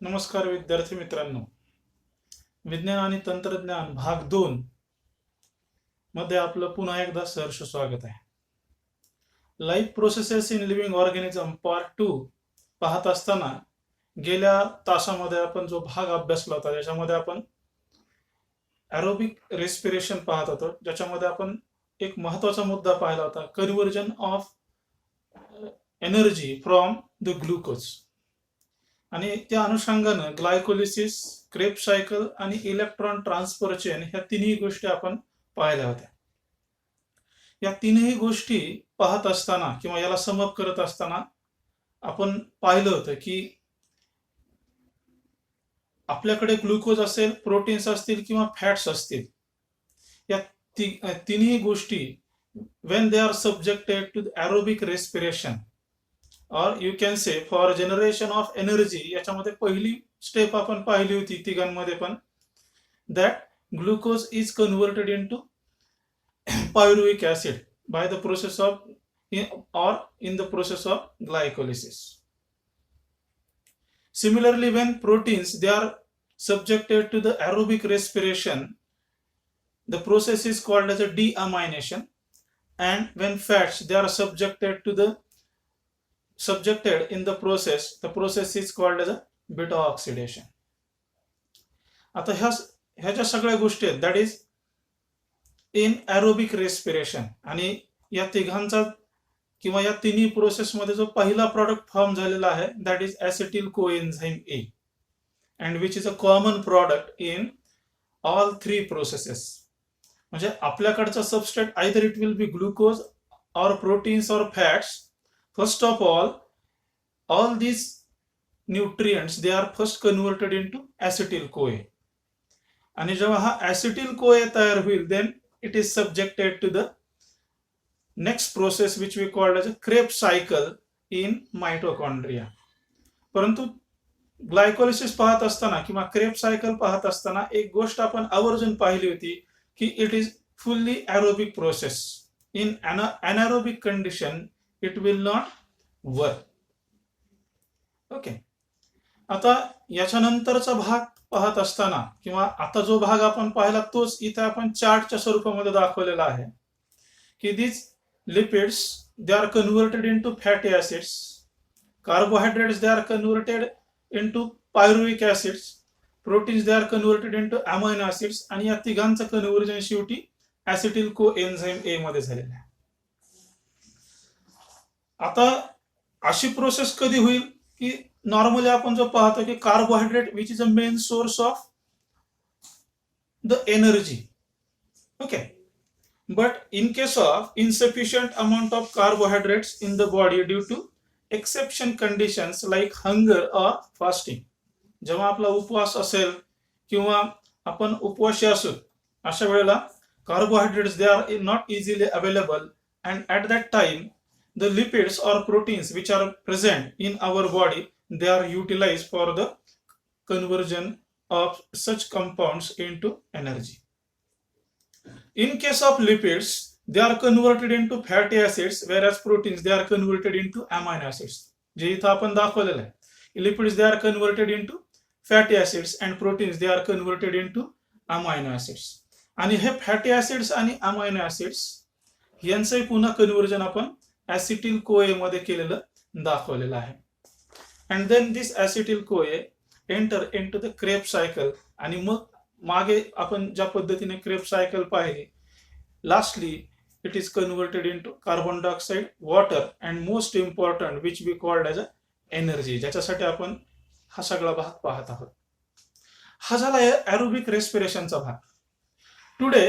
नमस्कार विद्यार्थी मित्रांनो. विज्ञान आणि तंत्रज्ञान भाग 2 मध्ये आपलं पुन्हा एकदा सहर्ष स्वागत आहे. Life processes in living organism part 2 पाहत असताना गेल्या तासामध्ये आपण जो भाग अभ्यासला होता त्याच्यामध्ये आपण एरोबिक रेस्पिरेशन पाहत होतो, ज्याच्यामध्ये आपण एक महत्वाचा मुद्दा पाहिला होता, conversion of energy from the glucose. आणि त्या अनुषंगानं ग्लायकोलिसिस, क्रेब्स सायकल आणि इलेक्ट्रॉन ट्रान्सफर चेन ह्या तिन्ही गोष्टी आपण पाहिल्या होत्या. या तीनही गोष्टी पाहत असताना किंवा याला समअप करत असताना आपण पाहिलं होतं की आपल्याकडे ग्लुकोज असेल, प्रोटीन्स असतील किंवा फॅट्स असतील, या तिन्ही गोष्टी when they are subjected to the aerobic respiration or you can say for generation of energy, याच्यामध्ये पहिली स्टेप आपण पाहिली होती तिघांमध्ये पण, that glucose is converted into pyruvic acid by the process of or in the process of glycolysis. Similarly, when proteins they are subjected to the aerobic respiration, the process is called as a deamination, and when fats they are subjected in the process is called as a beta oxidation. आता ह्या ज्या सगळ्या गोष्टी आहेत, that is in aerobic respiration, आणि या तिघांचा किंवा या तिन्ही प्रोसेसमध्ये जो पहिला प्रॉडक्ट फॉर्म झालेला आहे that is acetyl coenzyme A, and which is a common product in all three processes. म्हणजे आपल्याकडचा substrate either it will be glucose or proteins or fats. First of all these nutrients they are first converted into acetyl CoA, आणि जेव्हा हा acetyl CoA तयार होईल then it is subjected to the next process which we call as a Krebs cycle in mitochondria. परंतु glycolysis पाहत असताना किंवा Krebs cycle पाहत असताना एक गोष्ट आपण आवर्जून पाहिली होती की it is fully aerobic process. In anaerobic condition it will not work. Okay, आता याच्यानंतरचा भाग पाहत असताना किंवा आता जो भाग आपण पाहिला तोच इथे आपण चार्टच्या स्वरूपामध्ये दाखवलेला आहे की these lipids they are converted into fatty acids, carbohydrates they are converted into pyruvic acids, proteins they are converted into amino acids, आणि या तिघांचं कन्व्हर्जन शेवटी ऍसिटिल कोएन्झाइम ए मध्ये झालेलं आहे. आता अशी प्रोसेस कधी होईल की नॉर्मली आपण जो पाहतो की carbohydrate which is a main source of the energy. Okay, but in case of insufficient amount of carbohydrates in the body due to exception conditions like hunger or fasting, जेव्हा आपला उपवास असेल किंवा आपण उपवासी असू अशा वेळेला carbohydrates they are not easily available, and at that time the lipids or proteins which are present in our body they are utilized for the conversion of such compounds into energy. In case of lipids they are converted into fatty acids, whereas proteins they are converted into amino acids. जे इथं आपण दाखवलेलं आहे, lipids they are converted into fatty acids and proteins they are converted into amino acids. आणि हे fatty acids आणि amino acids यांचंही पुन्हा कन्व्हर्जन आपण ऍसिटिल कोए मध्ये केलेलं दाखवलेलं आहे. And then this acetyl CoA enter into the Krebs cycle, आणि मग मागे आपण ज्या पद्धतीने क्रेब्स सायकल पाहिली, lastly it is converted into carbon dioxide, water, and most important which we called as a energy, ज्याच्यासाठी आपण हा सगळा भाग पाहत आहोत. हा झाला एरोबिक रेस्पिरेशनचा भाग. Today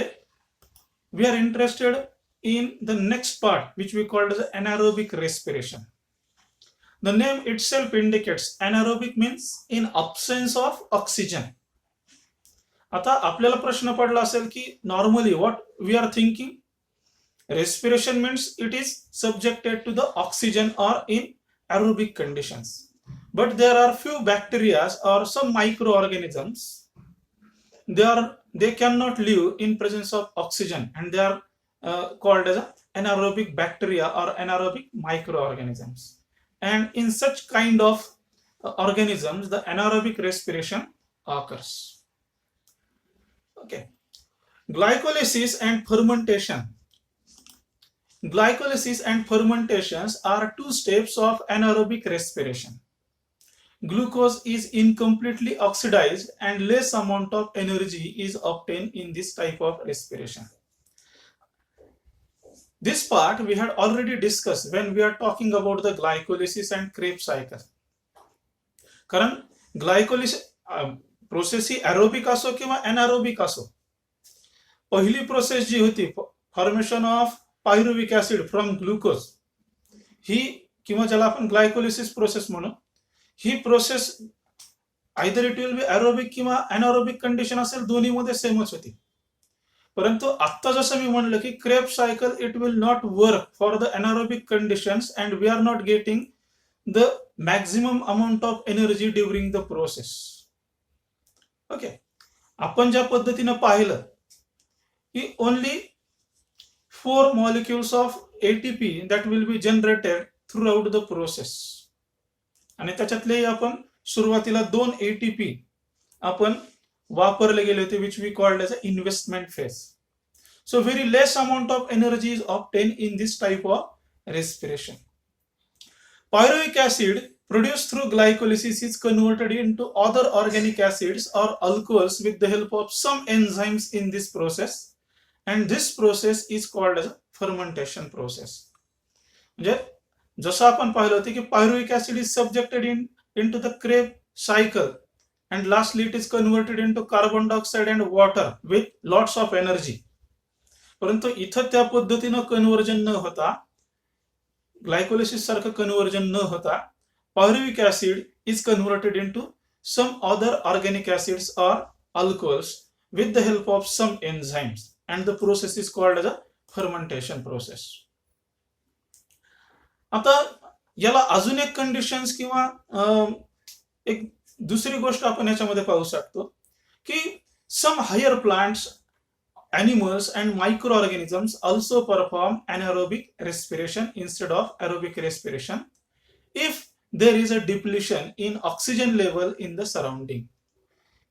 we are interested in the next part which we called as anaerobic respiration. The name itself indicates anaerobic means in absence of oxygen. आता आपल्याला प्रश्न पडला असेल की normally what we are thinking, respiration means it is subjected to the oxygen or in aerobic conditions, but there are few bacteria or some microorganisms they cannot live in presence of oxygen, and they are called as anaerobic bacteria or anaerobic microorganisms. And in such kind of organisms, the anaerobic respiration occurs. Okay. Glycolysis and fermentation. Glycolysis and fermentations are two steps of anaerobic respiration. Glucose is incompletely oxidized and less amount of energy is obtained in this type of respiration. This part we had already discussed when we are talking about the glycolysis and Krebs cycle. कारण glycolysis process ही aerobic असो किंवा anaerobic असो, पहिली process जी होती formation of pyruvic acid from glucose, ही किंवा ज्याला आपण ग्लायकोलिसिस प्रोसेस म्हणू, ही process either it will be aerobic किंवा एनारोबिक कंडिशन असेल, दोन्हीमध्ये सेमच होती. परंतु आत्ता जसं मी म्हणलं की Krebs cycle it will not work for the anaerobic conditions and we are not getting the maximum amount of energy during the process. Okay, आपण ज्या पद्धतीनं पाहिलं की only 4 molecules of ATP that will be generated throughout the process, आणि त्याच्यातले आपण सुरुवातीला 2 ATP आपण वापरले गेले होते which we called as an investment phase. So very less amount of energy is obtained in this type of respiration. Pyruvic acid produced through glycolysis is converted into other organic acids or alcohols with the help of some enzymes in this process, and this process is called as a fermentation process. म्हणजे जसं आपण पाहिलं होतं की pyruvic acid is subjected into the Krebs cycle and lastly it is converted into carbon dioxide and water with lots of energy. परंतु इथं त्या पद्धतीनं कन्व्हर्जन न होता, ग्लायकोलिसिस सारखं कन्व्हर्जन न होता, pyruvic acid is converted into some other organic acids or alcohols with the help of some enzymes, and the process is called as a fermentation process. आता याला अजून एक कंडिशन्स किंवा एक दुसरी गोष्ट आपण याच्यामध्ये पाहू शकतो की some higher plants, animals and microorganisms also perform anaerobic respiration instead of aerobic respiration if there is a depletion in oxygen level in the surrounding.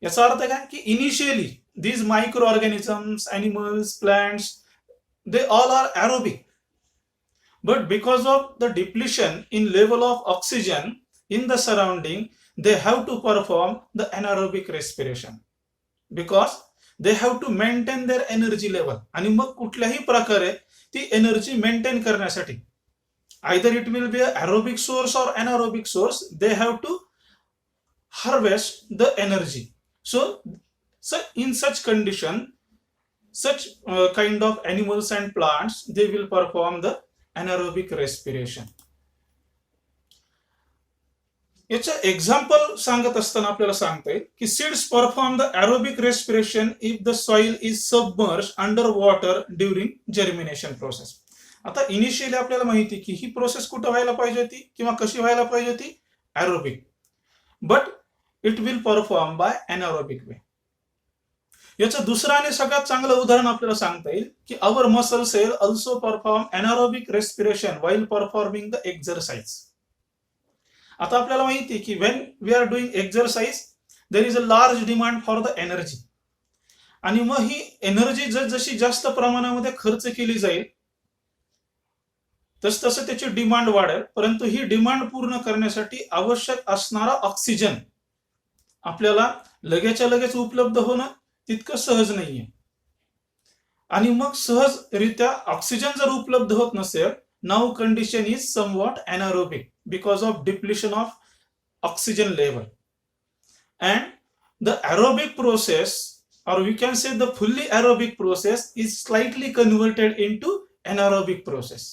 याचा अर्थ काय की initially these microorganisms, animals, plants, they all are aerobic, but because of the depletion in level of oxygen in the surrounding, they have to perform the anaerobic respiration because they have to maintain their energy level. आणि मग कुठल्याही प्रकारे ती energy maintain करण्यासाठी either it will be an aerobic source or anaerobic source, they have to harvest the energy. So in such condition, such kind of animals and plants, they will perform the anaerobic respiration. याचं example सांगत असताना आपल्याला सांगता येईल की seeds perform the aerobic respiration if the soil is submerge under water during germination process. आता initially आपल्याला माहिती की ही प्रोसेस कुठं व्हायला पाहिजे होती किंवा कशी व्हायला पाहिजे होती, aerobic, but it will perform by anaerobic way. याचं दुसरं आणि सगळ्यात चांगलं उदाहरण आपल्याला सांगता येईल की our muscle cell also perform anaerobic respiration while performing the exercise. आता आपल्याला माहिती आहे की when we are doing exercise there is a large demand for the energy, आणि मग ही एनर्जी जशी जास्त प्रमाणामध्ये खर्च केली जाईल तसं त्याची डिमांड वाढेल, परंतु ही डिमांड पूर्ण करण्यासाठी आवश्यक असणारा ऑक्सिजन आपल्याला लगेच्या लगेच उपलब्ध होणं तितकं सहज नाहीये. आणि मग सहजरित्या ऑक्सिजन जर उपलब्ध होत नसेल, now condition is somewhat anaerobic because of depletion of oxygen level, and the aerobic process, or we can say the fully aerobic process, is slightly converted into anaerobic process,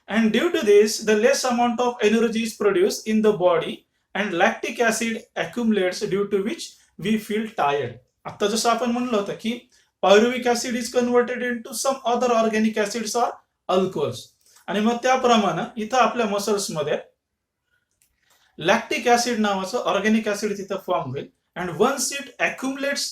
and due to this the less amount of energy is produced in the body and lactic acid accumulates, due to which we feel tired. आता जसं आपण म्हणलं होतं की pyruvic acid is converted into some other organic acids or alcohols, आणि मग त्याप्रमाणे इथं आपल्या मसल्स मध्ये लॅक्टिक ऍसिड नावाचं ऑर्गॅनिक ऍसिड तिथं फॉर्म होईल, and once it accumulates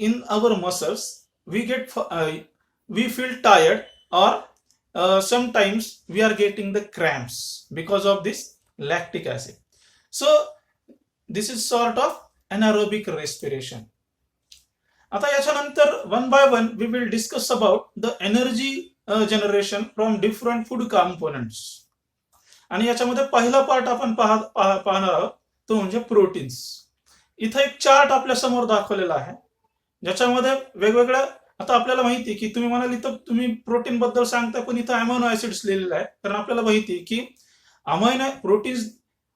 in our muscles we feel tired or sometimes we are getting the cramps because of this lactic acid. So this is sort of anaerobic respiration. आता याच्यानंतर one by one we will discuss about the energy generation from different food components. आणि याच्यामध्ये पहिला part आपण पाहणार आहोत तो म्हणजे प्रोटीन्स. इथं एक चार्ट आपल्या समोर दाखवलेला आहे ज्याच्यामध्ये वेगवेगळ्या, आता आपल्याला माहिती की तुम्ही म्हणाल इथं तुम्ही प्रोटीन बद्दल सांगता पण इथं अमायनो ऍसिड्स लिहिलेलं आहे, कारण आपल्याला माहिती की amino proteins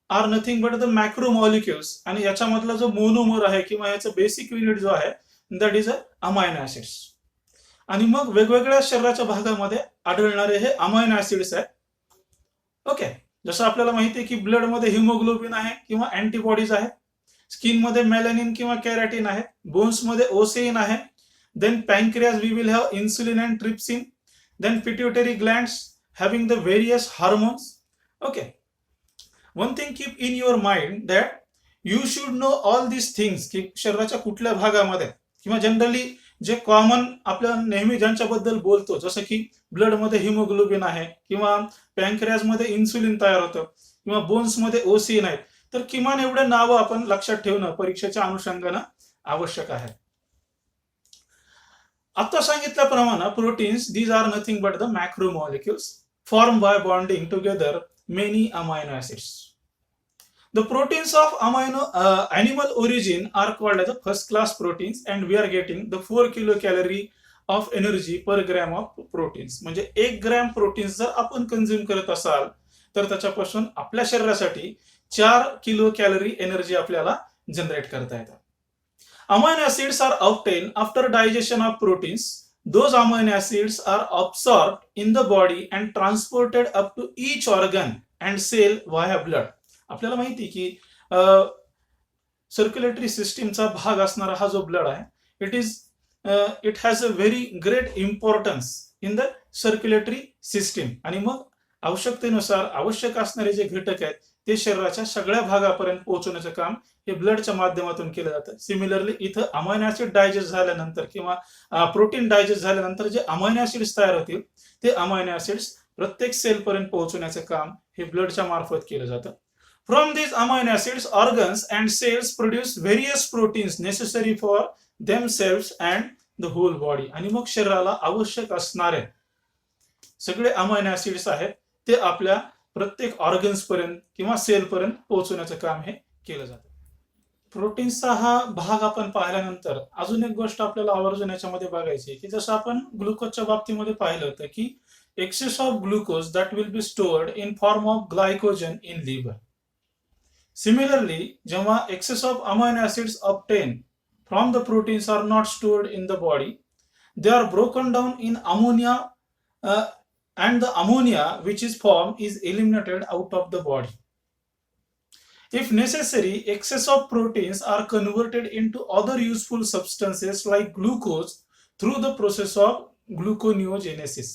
are nothing but the macro molecules, आणि याच्यामधला जो मोनोमर आहे किंवा याचा बेसिक युनिट जो आहे that is a amino acids. आणि मग वेगवेगळ्या शरीराच्या भागामध्ये आढळणारे हे अमायनो ऍसिड्स आहेत. ओके, जसं आपल्याला माहिती आहे की ब्लड मध्ये हिमोग्लोबिन आहे किंवा अँटीबॉडीज आहे, स्किन मध्ये मेलॅनिन किंवा कॅराटिन आहे, बोन्स मध्ये ओसेइन आहे, then pancreas we will have insulin and trypsin, then pituitary glands having the various hormones. Okay, one thing keep in your mind that you should know all this things, की शरीराच्या कुठल्या भागामध्ये किंवा generally जे common आपल्या नेहमी ज्यांच्याबद्दल बोलतो, जसं की ब्लड मध्ये हिमोग्लोबिन आहे किंवा पॅनक्रियाज मध्ये इन्सुलिन तयार होतं किंवा बोन्स मध्ये ओसीन आहे, तर किमान एवढे नावं आपण लक्षात ठेवणं परीक्षेच्या अनुषंगानं आवश्यक आहे. आता सांगितल्याप्रमाणे proteins these are nothing but the macro molecules form by bonding together many amino acids. The proteins of animal origin are called as the first class proteins, and we are getting the 4 kilocalorie of energy per gram of proteins. म्हणजे 1 gram proteins जर आपण consume करत असाल तर त्याच्यापासून आपल्या शरीरासाठी 4 kilo calorie energy आपल्याला जनरेट करता येतात. Amino acids are obtained after digestion of proteins. Those amino acids are absorbed in the body and transported up to each organ and cell via blood. आपल्याला माहिती की सर्क्युलेटरी सिस्टीमचा भाग असणारा हा जो ब्लड आहे it has a very great importance in the circulatory system. आणि मग आवश्यकतेनुसार आवश्यक असणारे जे घटक आहेत ते शरीराच्या सगळ्या भागापर्यंत पोहोचवण्याचं काम हे ब्लडच्या माध्यमातून केलं जातं. सिमिलरली इथं अमायनो ऍसिड डायजेस्ट झाल्यानंतर किंवा प्रोटीन डायजेस्ट झाल्यानंतर जे अमायनो ऍसिड्स तयार होतील ते अमायनो ऍसिड्स प्रत्येक सेल पर्यंत पोहोचवण्याचं काम हे ब्लडच्या मार्फत केलं जातं. From these amino acids, organs and cells produce various proteins necessary for themselves and the whole body. आणि मग शरीराला आवश्यक असणारे सगळे अमायनो ऍसिड्स आहेत ते आपल्या प्रत्येक ऑर्गन्स पर्यंत किंवा सेल पर्यंत पोहोचवण्याचं काम हे केलं जातं. प्रोटीन्सचा हा भाग आपण पाहिल्यानंतर अजून एक गोष्ट आपल्याला आवर्जून याच्यामध्ये बघायची की जसं आपण ग्लुकोजच्या बाबतीमध्ये पाहिलं होतं की excess of glucose that will be stored in form of glycogen in liver. Similarly, जेव्हा excess of amino acids obtained from the proteins are not stored in the body, they are broken down in ammonia, and the ammonia which is formed is eliminated out of the body. If necessary, excess of proteins are converted into other useful substances like glucose through the process of gluconeogenesis.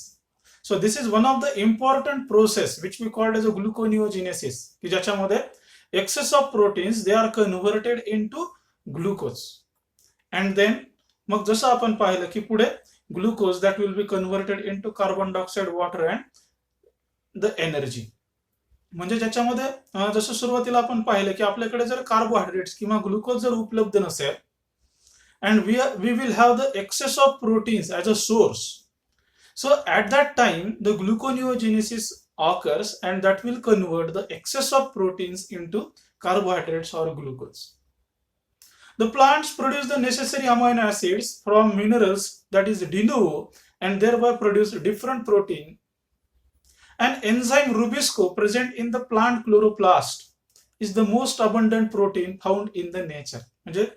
So this is one of the important process which we called as a gluconeogenesis, की ज्याच्यामध्ये excess of proteins they are converted into glucose, and then मग जसं आपण पाहिलं की पुढे glucose that will B converted into carbon dioxide water and the energy. म्हणजे ज्याच्यामध्ये जसं सुरुवातीला आपण पाहिलं की आपल्याकडे जर कार्बोहायड्रेट्स किंवा ग्लुकोज जर उपलब्ध नसेल and we will have the excess of proteins as a source, so at that time the gluconeogenesis occurs and that will convert the excess of proteins into carbohydrates or glucose. The plants produce the necessary amino acids from minerals that is de novo and thereby produce different protein. An enzyme Rubisco present in the plant chloroplast is the most abundant protein found in the nature. म्हणजे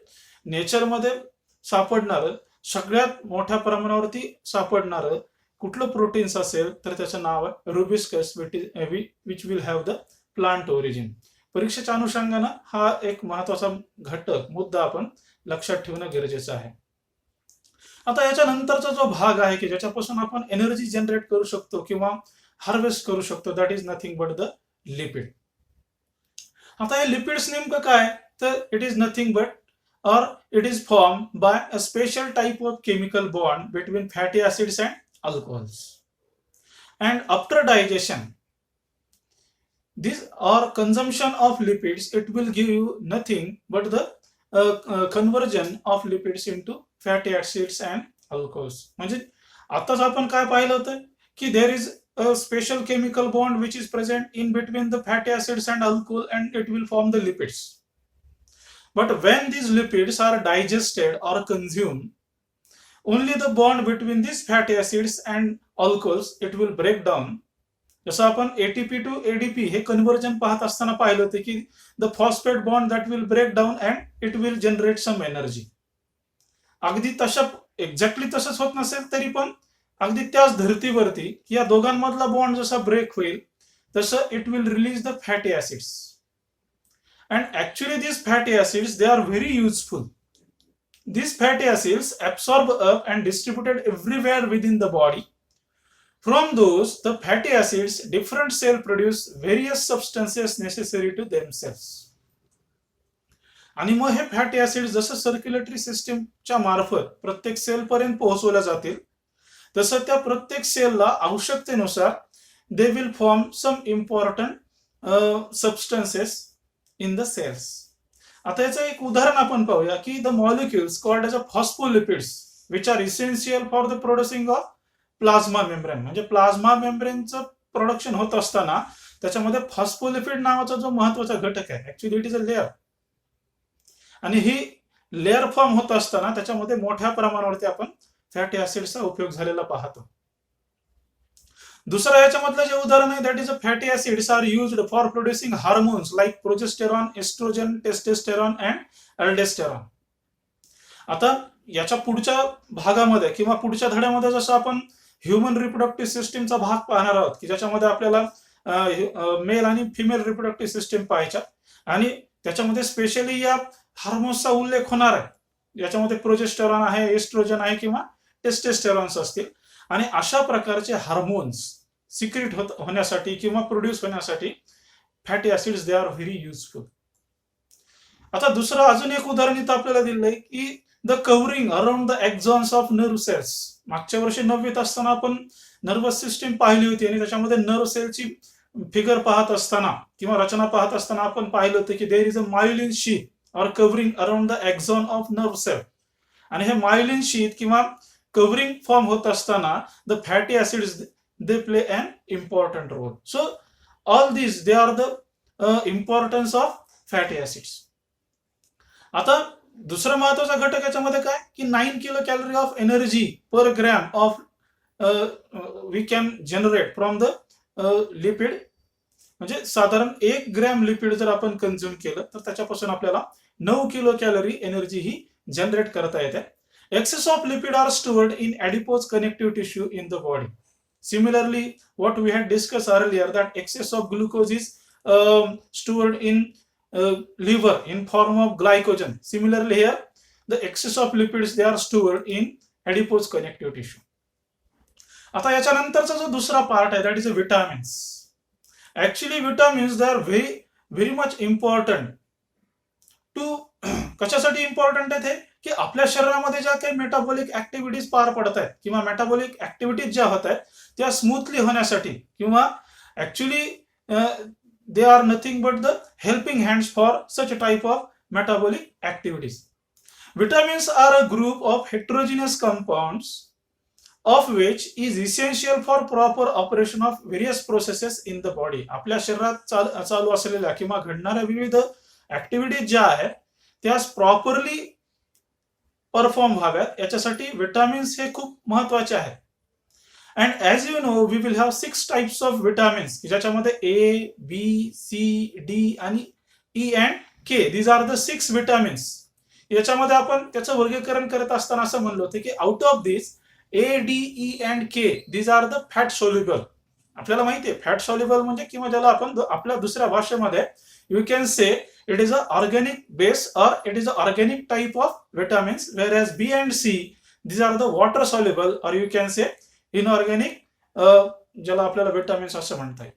nature मध्ये सापडणारं सगळ्यात मोठ्या प्रमाणावरती सापडणारं कुठलं proteins असेल तर त्याचं नाव आहे रुबिस्कस which will have the plant origin. परीक्षेच्या अनुषंगानं हा एक महत्वाचा घटक मुद्दा आपण लक्षात ठेवणं गरजेचं आहे. आता याच्यानंतरचा जो भाग आहे की ज्याच्यापासून आपण एनर्जी जनरेट करू शकतो किंवा हार्वेस्ट करू शकतो that is nothing but the lipid. आता हे लिपिड्स नेमकं काय तर it is nothing but or it is formed by a special type of chemical bond between fatty acids and alcohols, and after digestion this or consumption of lipids, it will give you nothing but the conversion of lipids into fatty acids and alcohols. म्हणजे आताच आपण काय पाहिलं होतं की there is a special chemical bond which is present in between the fatty acids and alcohol and it will form the lipids. But when these lipids are digested or consumed, only the bond between these fatty acids and alcohols it will break down. जसं आपण ATP to ADP हे conversion पाहत असताना पाहिलं होतं की the phosphate bond that will break down and it will generate some energy. अगदी तशा एक्झॅक्टली तसंच होत नसेल तरी पण अगदी त्याच धर्तीवरती या दोघांमधला बॉन्ड जसा ब्रेक होईल तसं it will release the fatty acids. And actually this fatty acids they are very useful. These fatty acids absorb up and distributed everywhere within the body. From those, the fatty acids, different cells produce various substances necessary to themselves. आणि मग हे fatty acid जसं circulatory सिस्टीमच्या मार्फत प्रत्येक sale पर्यंत पोहोचवल्या जातील तसं त्या प्रत्येक सेलला आवश्यकतेनुसार they will form some important substances in the cells. आता याचं एक उदाहरण आपण पाहूया की the molecules called as a phospholipids which are essential for the producing of plasma membrane. म्हणजे प्लाझ्मा मेम्ब्रेनचं प्रोडक्शन होत असताना त्याच्यामध्ये फॉस्फोलिपिड नावाचा जो महत्वाचा घटक आहे actually it is a layer. आणि ही लेअर फॉर्म होत असताना त्याच्यामध्ये मोठ्या प्रमाणावरती आपण फॅटी ऍसिडचा उपयोग झालेला पाहतो. दुसरं याच्यामधलं जे उदाहरण आहे that is a fatty acids are used for producing hormones like progesterone, oestrogen, testosterone and aldosterone. आता याच्या पुढच्या भागामध्ये किंवा पुढच्या धड्यामध्ये जसं आपण ह्युमन रिप्रोडक्टिव्ह सिस्टीमचा भाग पाहणार आहोत की ज्याच्यामध्ये आपल्याला मेल आणि फिमेल रिप्रोडक्टिव्ह सिस्टीम पाहायच्या आणि त्याच्यामध्ये स्पेशली या हार्मोन्सचा उल्लेख होणार आहे. याच्यामध्ये प्रोजेस्टेरॉन आहे, एस्ट्रोजन आहे किंवा टेस्टोस्टेरॉन्स असतील. आणि अशा प्रकारचे हार्मोन्स सिक्रेट होण्यासाठी किंवा प्रोड्यूस होण्यासाठी fatty acids they are very useful. आता दुसरं अजून एक उदाहरण इथं आपल्याला दिलंय की the covering around the axons of nerve cells. मागच्या वर्षी 9वीत असताना आपण नर्वस सिस्टीम पाहिली होती आणि त्याच्यामध्ये नर्व्ह सेलची फिगर पाहत असताना किंवा रचना पाहत असताना आपण पाहिलं होतं की there is a myelin sheath or covering around the axon of nerve cell. आणि हे मायोलिन शीथ किंवा कव्हरिंग फॉर्म होत असताना the fatty acids they play an important role. So all this they are the importance of fatty acids. आता दुसरा महत्वाचा घटक याच्यामध्ये काय की 9 kilo calorie of energy per gram of we can generate from the lipid. म्हणजे साधारण 1 gram lipid जर आपण कन्झ्युम केलं तर त्याच्यापासून आपल्याला 9 किलो कॅलरी एनर्जी ही जनरेट करता येते. Excess of lipid are stored in adipose connective tissue in the body. Similarly, what we had discussed earlier that excess of glucose is stored in liver in form of glycogen. Similarly, here the excess of lipids they are stored in adipose connective tissue. आता याच्यानंतरचा जो दुसरा part आहे that is a vitamins. Actually vitamins they are very very much important to. कशासाठी important आहे ते की आपल्या शरीरामध्ये ज्या काही मेटाबॉलिक ऍक्टिव्हिटीज पार पडत आहेत किंवा मेटाबॉलिक ऍक्टिव्हिटीज ज्या होत आहेत त्या स्मूथली होण्यासाठी किंवा actually they are nothing but the helping hands for such type of metabolic activities. Vitamins are a group of heterogeneous compounds of which is essential for proper operation of various processes in the body. आपल्या शरीरात चालू असलेल्या किंवा घडणाऱ्या विविध activities ज्या आहेत त्या प्रॉपरली परफॉर्म व्हाव्यात याच्यासाठी विटामिन्स हे खूप महत्वाचे आहेत. And as you know we will have 6 types of vitamins ज्याच्यामध्ये ए, बी, सी, डी आणि E and K. These are the 6 vitamins. याच्यामध्ये आपण त्याचं वर्गीकरण करत असताना असं म्हणलं होतं की out of this A, D, E and K these are the fat soluble. आपल्याला माहिती आहे फॅट सोल्युबल म्हणजे किंवा ज्याला आपण आपल्या दुसऱ्या भाषेमध्ये you can say it is an organic base or it is an organic type of vitamins, whereas B and C these are the water soluble or you can say inorganic ज्याला आपल्याला vitamins असं म्हणता येईल.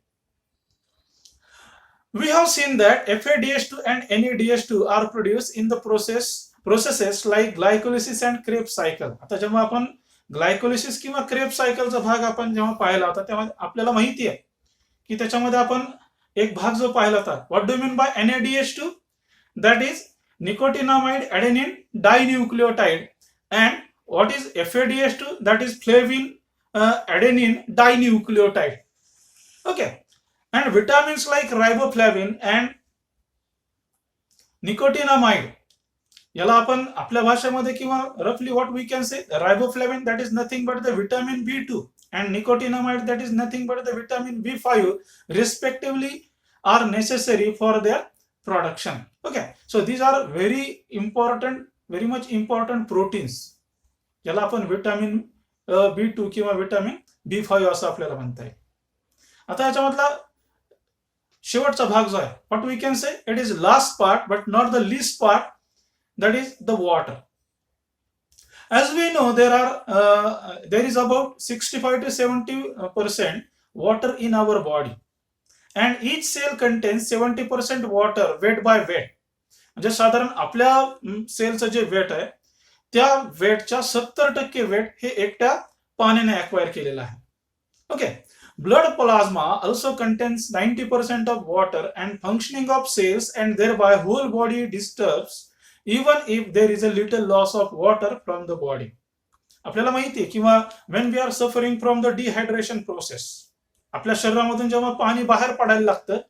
We have seen that FADH2 and NADH2 are produced in the processes like glycolysis and Krebs cycle. आता जेव्हा आपण glycolysis किंवा Krebs सायकलचा भाग आपण जेव्हा पाहिला होता तेव्हा आपल्याला माहिती आहे की त्याच्यामध्ये आपण एक भाग जो पाहिला होता, what do mean by NADH2? That is nicotinamide adenine dinucleotide. And what is FADH2? That is flavin adenine dinucleotide. Okay, and vitamins like riboflavin and nicotinamide, याला आपण आपल्या भाषेमध्ये किंवा रफली what we can say, riboflavin that is nothing but the vitamin B2 and nicotinamide that is nothing but the vitamin B5 respectively are necessary for their production. Okay, so these are very important, very much important proteins, याला आपण vitamin B2 किंवा vitamin B5 असं आपल्याला म्हणता येईल. आता याच्यामधला शेवटचा भाग जो आहे, what we can say, it is last part but not the least part, that is the water. As we know, there is about 65 to 70% water in our body, and each cell contains 70% water weight by weight. म्हणजे साधारण आपल्या सेलचं जे weight आहे त्या वेटच्या 70% weight हे एकट्या पाण्याने acquire केलेलं आहे. Okay, blood plasma also contains 90% of water, and functioning of cells and thereby whole body disturbs even if there is a little loss of water from the body. आपल्याला माहिती आहे किंवा when we are suffering from the dehydration process, आपल्या शरीरामधून जेव्हा पाणी बाहेर पडायला लागतं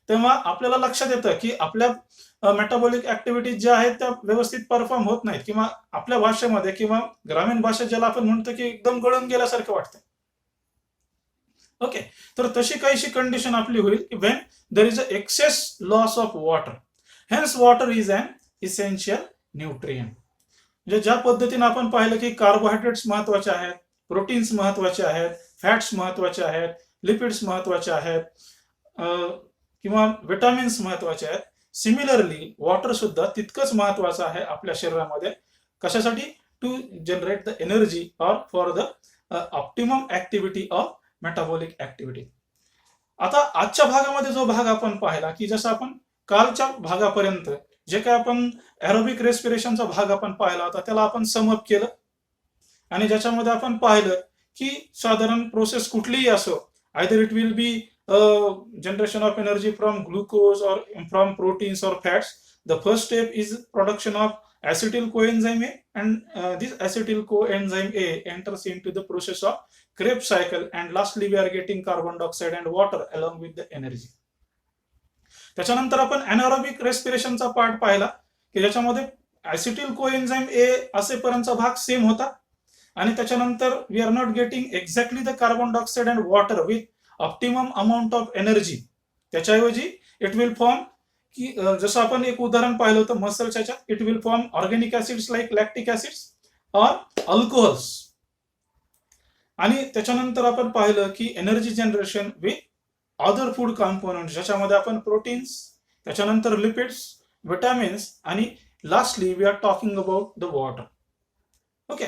तेव्हा आपल्याला लक्षात येतं की आपल्या मेटाबॉलिक ऍक्टिव्हिटीज ज्या आहेत त्या व्यवस्थित परफॉर्म होत नाहीत, किंवा आपल्या भाषेमध्ये किंवा ग्रामीण भाषेत ज्याला आपण म्हणतो की एकदम गळून गेल्यासारखं वाटतं. ओके, तर तशी काहीशी कंडिशन आपली होईल की when there is a excess loss of water. Hence water is an essential nutrient. म्हणजे ज्या पद्धतीने आपण पाहिलं की कार्बोहायड्रेट्स महत्वाचे आहेत, प्रोटीन्स महत्वाचे आहेत, फॅट्स महत्वाचे आहेत, लिपिड्स महत्वाचे आहेत, किंवा विटामिन्स महत्वाचे आहेत, सिमिलरली वॉटर सुद्धा तितकंच महत्वाचं आहे आपल्या शरीरामध्ये. कशासाठी? To generate the energy or for the optimum activity of metabolic activity. आता आजच्या भागामध्ये जो भाग आपण पाहिला की जसं आपण कालच्या भागापर्यंत जे काय आपण एरोबिक रेस्पिरेशनचा भाग आपण पाहिला होता त्याला आपण समअप केलं, आणि ज्याच्यामध्ये आपण पाहिलं की साधारण प्रोसेस कुठलीही असो, either it will B generation of energy from glucose और from proteins or fats. The first step is production of acetyl coenzyme A, and this acetyl coenzyme A enters into the process of Krebs cycle, and lastly we are getting carbon dioxide and water along with the energy. त्याच्यानंतर आपण anaerobic रेस्पिरेशनचा part पाहिला की ज्याच्यामध्ये ऍसिटिल coenzyme ए असेपर्यंतचा भाग same होता, आणि त्याच्यानंतर we are not getting exactly the carbon dioxide and water with optimum amount of energy. त्याच्याऐवजी इट विल फॉर्म की जसं आपण एक उदाहरण पाहिलं होतं मसलच्या, it will form organic acids like lactic acids or alcohols. आणि त्याच्यानंतर आपण पाहिलं की energy generation with other food component, ज्याच्यामध्ये आपण प्रोटीन्स, त्याच्यानंतर लिपिड्स, विटामिन्स, आणि lastly we are talking about the water. Okay,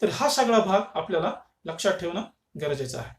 तर हा सगळा भाग आपल्याला लक्षात ठेवणं गरजेचं आहे.